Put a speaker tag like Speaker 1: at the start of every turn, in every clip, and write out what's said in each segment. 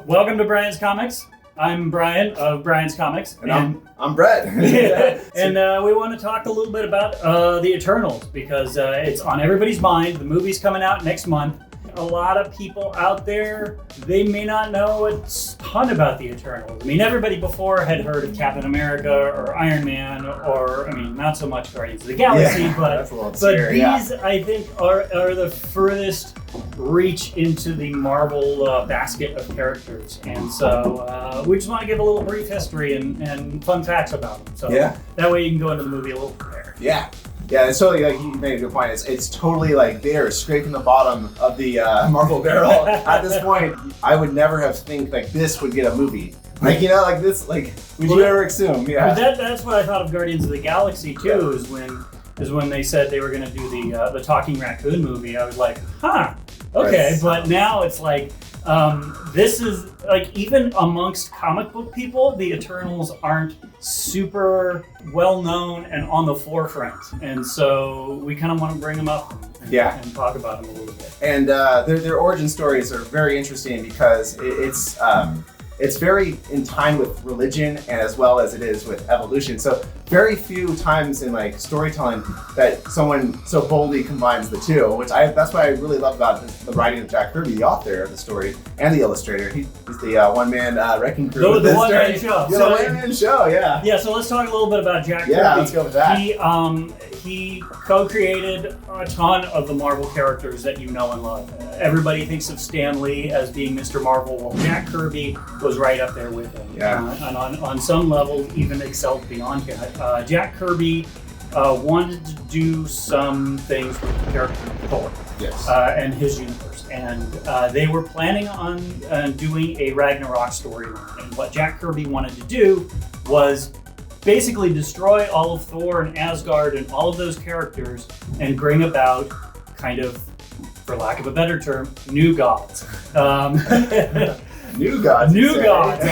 Speaker 1: Welcome to Brian's Comics. I'm Brian of Brian's Comics.
Speaker 2: And I'm Bret.
Speaker 1: And we want to talk a little bit about the Eternals because it's on everybody's mind. The movie's coming out next month. A lot of people out there, they may not know a ton about the Eternals. I mean, everybody before had heard of Captain America or Iron Man or, not so much Guardians of the Galaxy, but these, I think, are the furthest reach into the Marvel basket of characters. And so we just want to give a little brief history and fun facts about them. So that way you can go into the movie a little prepared.
Speaker 2: Yeah, it's totally, like you made a good point. It's totally like they are scraping the bottom of the Marvel barrel at this point. I would never have think like this would get a movie. Like, like this, like, would you ever assume? Yeah.
Speaker 1: That's what I thought of Guardians of the Galaxy too, is when they said they were going to do the Talking Raccoon movie. I was like, okay. Right. But now it's like, this is like, even amongst comic book people, the Eternals aren't super well known and on the forefront, and so we kind of want to bring them up and talk about them a little bit. And
Speaker 2: their origin stories are very interesting because it's very in time with religion and as well as it is with evolution. So very few times in like storytelling that someone so boldly combines the two, that's what I really love about the writing of Jack Kirby, the author of the story and the illustrator. He's the one-man wrecking crew.
Speaker 1: The one-man show.
Speaker 2: Yeah, the one-man show, yeah.
Speaker 1: Yeah, so let's talk a little bit about Jack Kirby.
Speaker 2: Yeah, let's go with that.
Speaker 1: He co-created a ton of the Marvel characters that you know and love. Everybody thinks of Stan Lee as being Mr. Marvel. Well, Jack Kirby was right up there with him.
Speaker 2: Yeah.
Speaker 1: And on some levels, even excelled beyond him. Jack Kirby wanted to do some things with the character of Thor.
Speaker 2: Yes.
Speaker 1: And his universe. And they were planning on doing a Ragnarok storyline. And what Jack Kirby wanted to do was basically destroy all of Thor and Asgard and all of those characters and bring about kind of, for lack of a better term, new gods.
Speaker 2: New gods.
Speaker 1: New gods.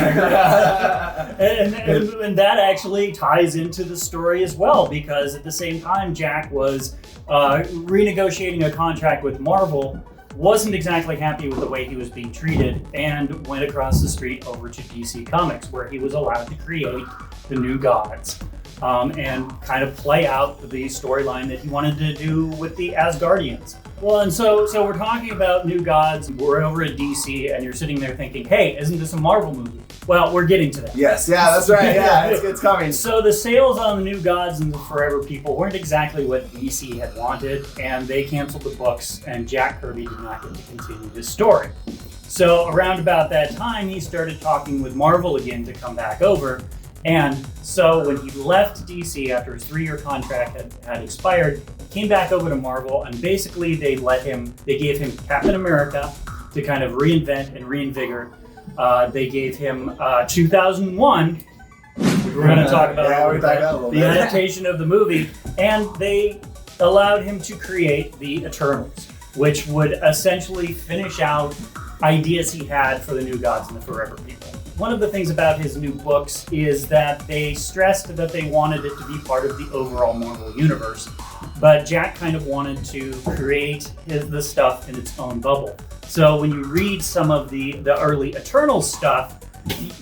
Speaker 1: and that actually ties into the story as well, because at the same time Jack was renegotiating a contract with Marvel, wasn't exactly happy with the way he was being treated, and went across the street over to DC Comics, where he was allowed to create the new gods and kind of play out the storyline that he wanted to do with the Asgardians. Well, and so we're talking about new gods. We're over at DC, and you're sitting there thinking, hey, isn't this a Marvel movie? Well, we're getting to that.
Speaker 2: Yes, yeah, that's right. Yeah, it's coming.
Speaker 1: So the sales on the new gods and the Forever People weren't exactly what DC had wanted, and they canceled the books, and Jack Kirby did not get to continue this story. So around about that time, he started talking with Marvel again to come back over. And so when he left DC after his 3-year contract had expired, he came back over to Marvel, and basically they gave him Captain America to kind of reinvent and reinvigorate. They gave him 2001, which we're going to talk about the adaptation of the movie, and they allowed him to create the Eternals, which would essentially finish out ideas he had for the new gods and the Forever People. One of the things about his new books is that they stressed that they wanted it to be part of the overall Marvel universe, but Jack kind of wanted to create the stuff in its own bubble. So when you read some of the early Eternals stuff,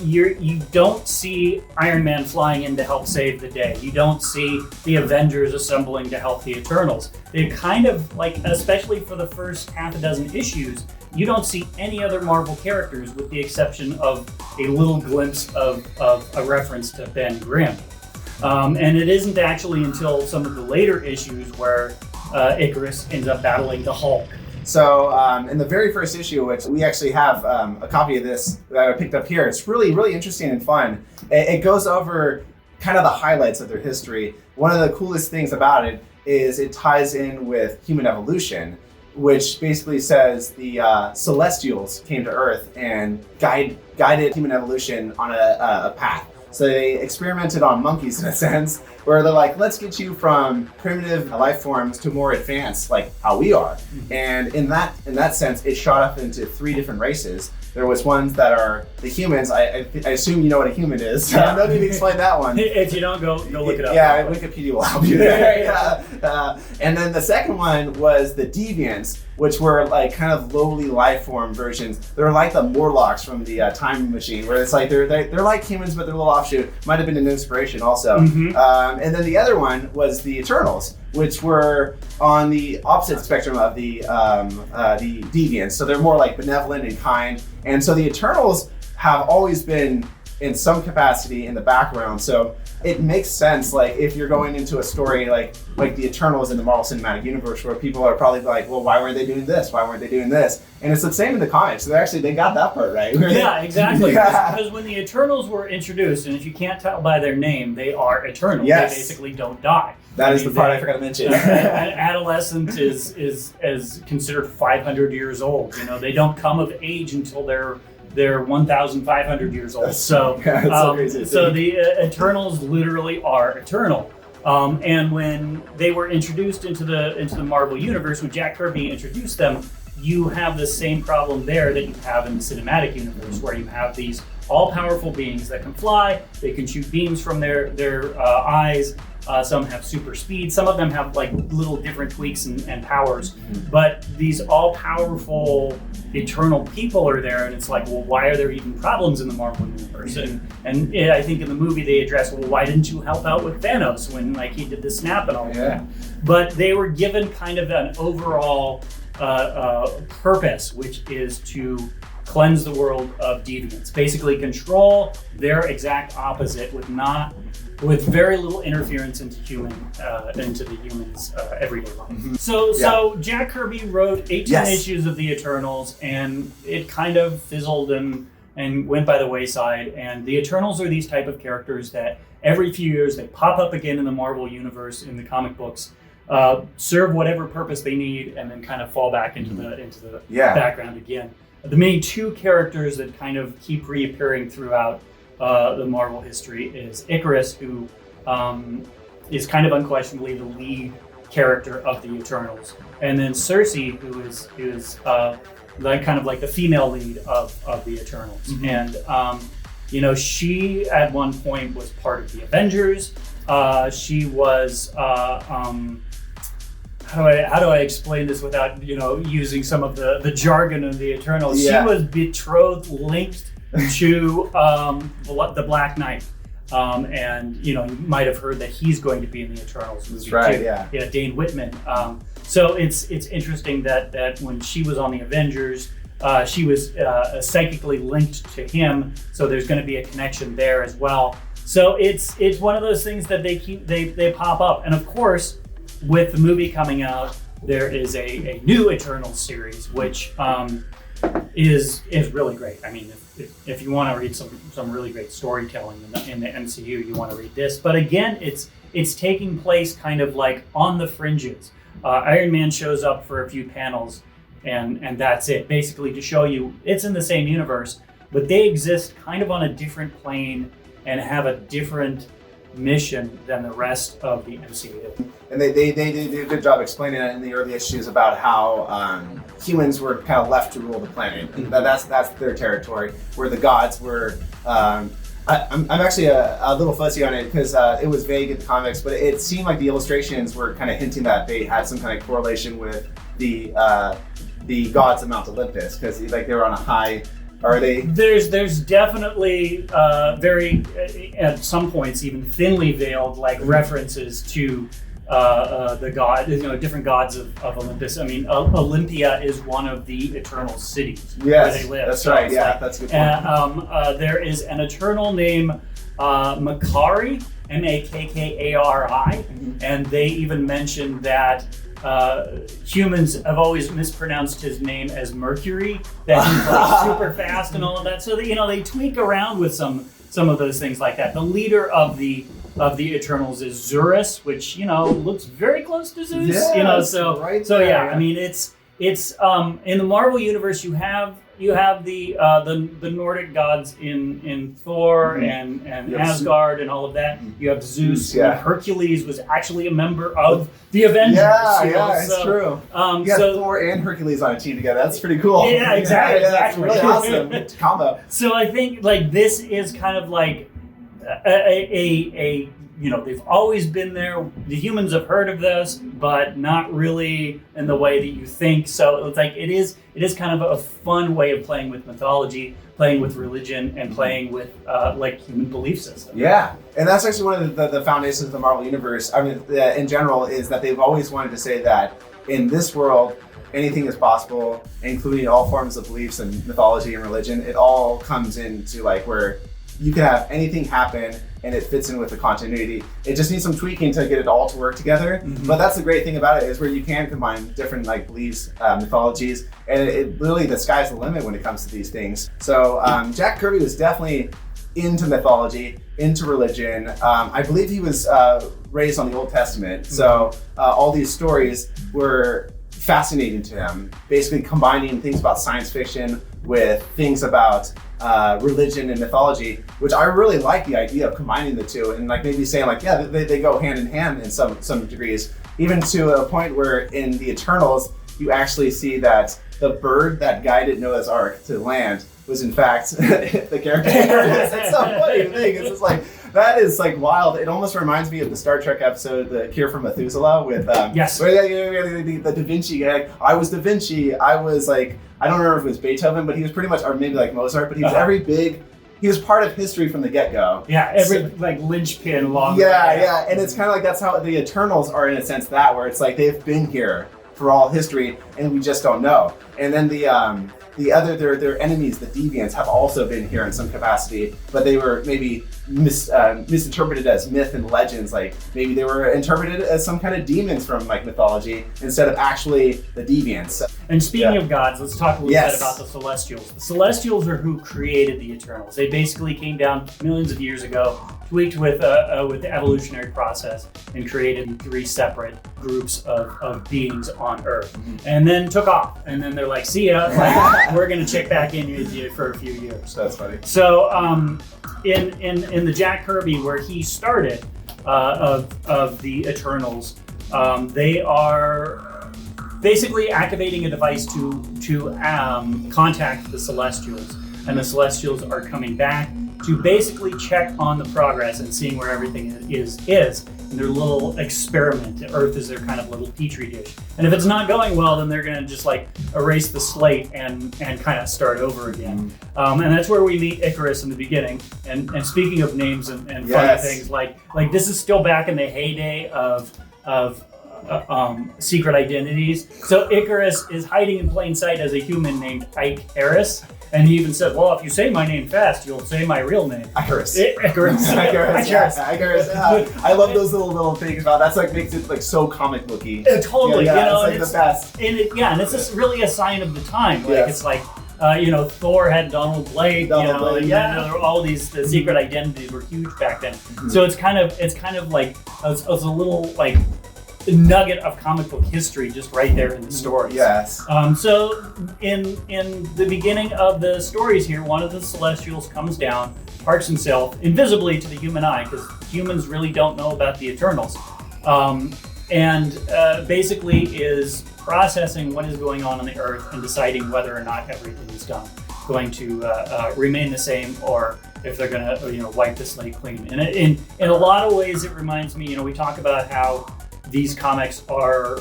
Speaker 1: you don't see Iron Man flying in to help save the day. You don't see the Avengers assembling to help the Eternals. They kind of, like, especially for the first half a dozen issues, you don't see any other Marvel characters with the exception of a little glimpse of a reference to Ben Grimm. And it isn't actually until some of the later issues where Icarus ends up battling the Hulk.
Speaker 2: So in the very first issue, which we actually have a copy of this that I picked up here, it's really, really interesting and fun. It goes over kind of the highlights of their history. One of the coolest things about it is it ties in with human evolution, which basically says the Celestials came to Earth and guided human evolution on a path. So they experimented on monkeys in a sense, where they're like, let's get you from primitive life forms to more advanced, like how we are. Mm-hmm. And in that sense, it shot up into 3 different races. There was ones that are the humans. I assume you know what a human is. So I don't need to explain that one.
Speaker 1: If you don't, go look it up.
Speaker 2: Yeah, Wikipedia will help you there. And then the second one was the deviants, which were like kind of lowly life form versions. They're like the Morlocks from the Time Machine, where it's like they're like humans, but they're a little offshoot. Might have been an inspiration also. And then the other one was the Eternals, which were on the opposite spectrum of the deviants. So they're more like benevolent and kind. And so the Eternals have always been in some capacity in the background. So it makes sense, like if you're going into a story like the Eternals in the Marvel Cinematic Universe, where people are probably like, well, why weren't they doing this? Why weren't they doing this? And it's the same in the comics. So they got that part right.
Speaker 1: Yeah, exactly. Because when the Eternals were introduced, and if you can't tell by their name, they are eternal. Yes. They basically don't die.
Speaker 2: That is the part I forgot to mention.
Speaker 1: Adolescent is considered 500 years old. They don't come of age until they're 1,500 years old. So the Eternals literally are eternal. And when they were introduced into the Marvel Universe, when Jack Kirby introduced them, you have the same problem there that you have in the cinematic universe, where you have these all-powerful beings that can fly. They can shoot beams from their eyes. Some have super speed. Some of them have like little different tweaks and powers. But these all-powerful eternal people are there, and it's like, well, why are there even problems in the Marvel universe? And I think in the movie they address, well, why didn't you help out with Thanos when like he did the snap and all that? But they were given kind of an overall purpose, which is to cleanse the world of deviants, basically control their exact opposite with very little interference into the humans' everyday life. So Jack Kirby wrote 18 issues of the Eternals, and it kind of fizzled and went by the wayside. And the Eternals are these type of characters that every few years they pop up again in the Marvel universe in the comic books, serve whatever purpose they need, and then kind of fall back into the background again. The main two characters that kind of keep reappearing throughout the Marvel history is Icarus, who is kind of unquestionably the lead character of the Eternals, and then Cersei, who is like kind of like the female lead of the Eternals. And she at one point was part of the Avengers. She was how do I explain this without using some of the jargon of the Eternals? She was betrothed, linked to the Black Knight, and you might have heard that he's going to be in the Eternals.
Speaker 2: That's right.
Speaker 1: Too. Yeah, Dane Whitman. So it's interesting that when she was on the Avengers, she was psychically linked to him. So there's going to be a connection there as well. So it's one of those things that they pop up, and of course, with the movie coming out, there is a new Eternals series, which is really great. I mean, if you want to read some really great storytelling in the MCU, you want to read this. But again, it's taking place kind of like on the fringes. Iron Man shows up for a few panels, and that's it. Basically to show you it's in the same universe, but they exist kind of on a different plane and have a different mission than the rest of the MCU.
Speaker 2: And they did a good job explaining it in the early issues about how humans were kind of left to rule the planet. And that's their territory, where the gods were. I'm actually a little fuzzy on it because it was vague in the comics, but it seemed like the illustrations were kind of hinting that they had some kind of correlation with the gods of Mount Olympus, because like they were on a high. Are they? There's
Speaker 1: definitely very at some points even thinly veiled references to the god, different gods of Olympus. I mean, Olympia is one of the Eternal cities where they live.
Speaker 2: That's right. Yeah, that's a good point.
Speaker 1: There is an Eternal named Makkari, Makkari, and they even mentioned that humans have always mispronounced his name as Mercury, that he's super fast and all of that. So they tweak around with some of those things like that. The leader of the Eternals is Zurus, which looks very close to Zeus.
Speaker 2: I mean,
Speaker 1: it's in the Marvel universe you have you have the Nordic gods in Thor and Asgard and all of that. You have Zeus.
Speaker 2: Yeah.
Speaker 1: Hercules was actually a member of the Avengers.
Speaker 2: It's true. You have Thor and Hercules on a team together. That's pretty cool.
Speaker 1: Yeah, exactly.
Speaker 2: That's really awesome combo.
Speaker 1: So I think like this is kind of like a they've always been there. The humans have heard of this, but not really in the way that you think. So it's like it is kind of a fun way of playing with mythology, playing with religion, and playing with like human belief systems.
Speaker 2: Yeah, and that's actually one of the foundations of the Marvel Universe. I mean, in general, is that they've always wanted to say that in this world, anything is possible, including all forms of beliefs and mythology and religion. It all comes into like where you can have anything happen and it fits in with the continuity. It just needs some tweaking to get it all to work together. But that's the great thing about it, is where you can combine different like beliefs, mythologies, and it literally, the sky's the limit when it comes to these things. So Jack Kirby was definitely into mythology, into religion. I believe he was raised on the Old Testament. So all these stories were fascinating to him, basically combining things about science fiction with things about religion and mythology, which I really like the idea of combining the two and like maybe saying like, yeah, they go hand in hand in some degrees, even to a point where in the Eternals, you actually see that the bird that guided Noah's Ark to land was in fact the character. It's so funny to think. It's just like, that is like wild. It almost reminds me of the Star Trek episode, The Cure for Methuselah, with
Speaker 1: yes,
Speaker 2: where the Da Vinci guy. I was Da Vinci. I was like, I don't remember if it was Beethoven, but he was pretty much, or maybe like Mozart, but he was he was part of history from the get-go.
Speaker 1: Yeah, like linchpin along.
Speaker 2: Yeah, and it's kind of like that's how the Eternals are in a sense, that where it's like they've been here for all history and we just don't know. And then the other their enemies, the Deviants, have also been here in some capacity, but they were maybe misinterpreted as myth and legends. Like maybe they were interpreted as some kind of demons from like mythology instead of actually the Deviants.
Speaker 1: And speaking of gods, let's talk a little bit about the Celestials. The Celestials are who created the Eternals. They basically came down millions of years ago, tweaked with the evolutionary process, and created 3 separate groups of beings on Earth, and then took off. And then they're like, "See ya, like, we're gonna check back in with you for a few years."
Speaker 2: That's funny.
Speaker 1: So, in the Jack Kirby where he started of the Eternals, they are basically activating a device to contact the Celestials, and the Celestials are coming back to basically check on the progress and seeing where everything is in their little experiment. Earth is their kind of little petri dish, and if it's not going well, then they're going to just like erase the slate and kind of start over again. And that's where we meet Icarus in the beginning. And speaking of names and funny things, like this is still back in the heyday of secret identities. So Icarus is hiding in plain sight as a human named Ike Harris. And he even said, "Well, if you say my name fast, you'll say my real name." Icarus. Icarus.
Speaker 2: Icarus. I love those little things about that's like makes it like so comic booky.
Speaker 1: Totally.
Speaker 2: Yeah,
Speaker 1: you know,
Speaker 2: it's like the best.
Speaker 1: And it's just really a sign of the time. Like it's like Thor had Donald Blake. All these the secret identities were huge back then. So it's kind of like a little like nugget of comic book history just right there in the stories.
Speaker 2: Yes.
Speaker 1: So in the beginning of the stories here, one of the Celestials comes down, parks himself invisibly to the human eye, because humans really don't know about the Eternals, and basically is processing what is going on the Earth and deciding whether or not everything is going to remain the same, or if they're going to wipe the slate clean. And in a lot of ways, it reminds me. We talk about how these comics are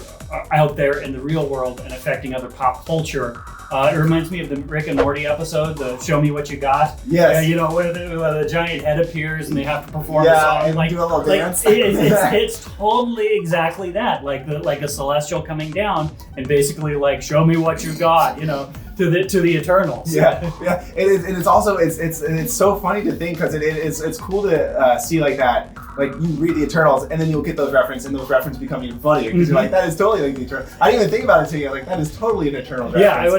Speaker 1: out there in the real world and affecting other pop culture. It reminds me of the Rick and Morty episode, the "Show Me What You Got."
Speaker 2: Yes.
Speaker 1: Where the giant head appears and they have to perform a song.
Speaker 2: And do a little dance.
Speaker 1: It's totally exactly that. Like a celestial coming down and basically like, "Show me what you got," to the Eternals.
Speaker 2: Yeah. It is, and it's also it's so funny to think, because it's cool to see like that. Like you read the Eternals and then you'll get those references, and those references become even funnier because you're like, that is totally like the Eternals. I didn't even think about it until you're like, that is totally an Eternals reference.
Speaker 1: Yeah,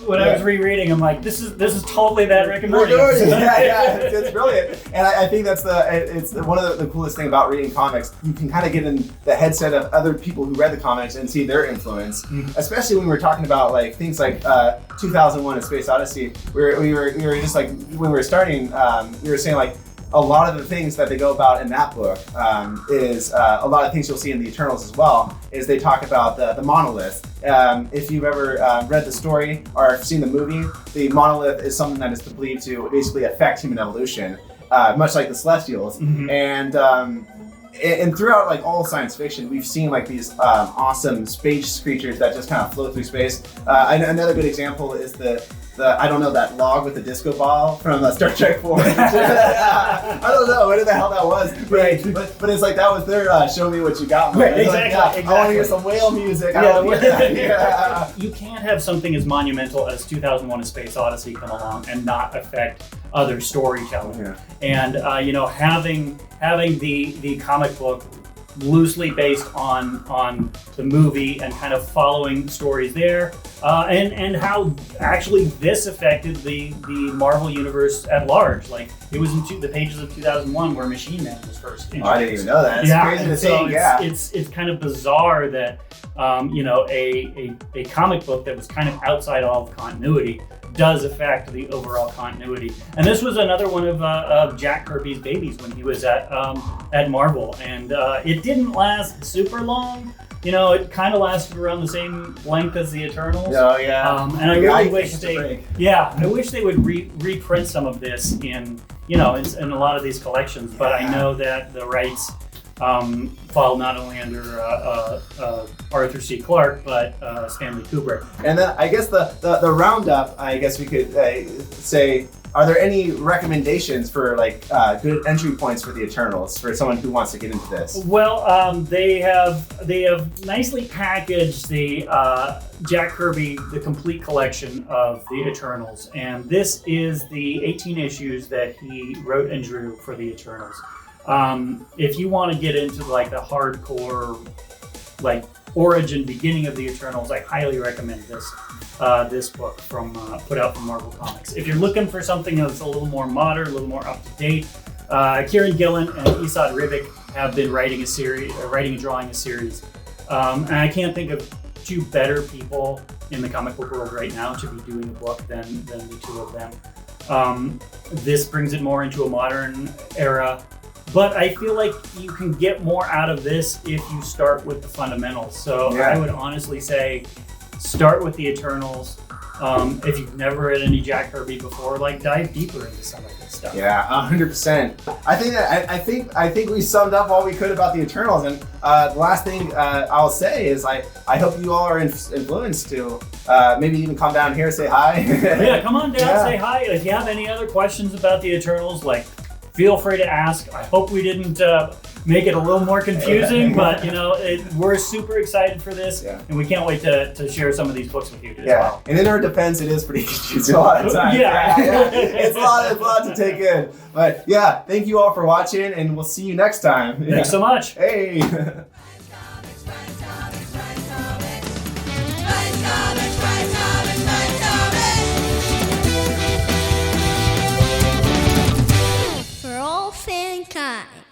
Speaker 1: when I was rereading, I'm like, this is totally that Rick and Morty episode.
Speaker 2: Yeah, it's brilliant. And I think that's it's one of the coolest thing about reading comics. You can kind of get in the headset of other people who read the comics and see their influence, especially when we're talking about like things like 2001: A Space Odyssey, we were just like when we were starting, we were saying like a lot of the things that they go about in that book is a lot of things you'll see in the Eternals as well. Is they talk about the monolith. If you've ever read the story or seen the movie, the monolith is something that is believed to basically affect human evolution, much like the Celestials.
Speaker 1: Mm-hmm.
Speaker 2: And throughout like all science fiction, we've seen like these awesome space creatures that just kind of float through space. Another good example is the I don't know, that log with the disco ball from Star Trek 4. I don't know what the hell that was.
Speaker 1: Right.
Speaker 2: But it's like that was their show me what you got.
Speaker 1: Right,
Speaker 2: exactly. I want to hear some whale music.
Speaker 1: Yeah. You can't have something as monumental as 2001: A Space Odyssey come along and not affect other storytelling. Yeah. And having the comic book loosely based on the movie and kind of following stories there, and how actually this affected the Marvel universe at large. Like it was in the pages of 2001 where Machine Man was first introduced.
Speaker 2: Oh, I didn't even know that. It's crazy to see.
Speaker 1: It's kind of bizarre that a comic book that was kind of outside all of continuity does affect the overall continuity. And this was another one of Jack Kirby's babies when he was at Marvel, and it didn't last super long. It kind of lasted around the same length as the Eternals.
Speaker 2: Oh yeah.
Speaker 1: And I really wish I wish they would reprint some of this in in a lot of these collections. But I know that the rights fall not only under Arthur C. Clarke, but Stanley Kubrick.
Speaker 2: And then I guess the roundup, I guess we could say, are there any recommendations for like good entry points for the Eternals for someone who wants to get into this?
Speaker 1: Well, they have nicely packaged the Jack Kirby, the complete collection of the Eternals, and this is the 18 issues that he wrote and drew for the Eternals. If you want to get into like the hardcore, like origin beginning of the Eternals, I highly recommend this book from put out from Marvel Comics. If you're looking for something that's a little more modern, a little more up to date, Kieran Gillen and Esad Ribic have been writing and drawing a series, and I can't think of two better people in the comic book world right now to be doing a book than the two of them. This brings it more into a modern era. But I feel like you can get more out of this if you start with the fundamentals. So I would honestly say start with the Eternals. If you've never read any Jack Kirby before, like dive deeper into some of this stuff.
Speaker 2: Yeah, 100%. I think we summed up all we could about the Eternals. And the last thing I'll say is I hope you all are influenced to maybe even come down here, say hi.
Speaker 1: Yeah, come on down, say hi. If you have any other questions about the Eternals, like, feel free to ask. I hope we didn't make it a little more confusing, but we're super excited for this, and we can't wait to share some of these books with you as well.
Speaker 2: And in our defense, it is pretty confusing a lot of times. It's a lot to take in. But yeah, thank you all for watching, and we'll see you next time.
Speaker 1: Thanks so much.
Speaker 2: Hey.
Speaker 3: For all mankind.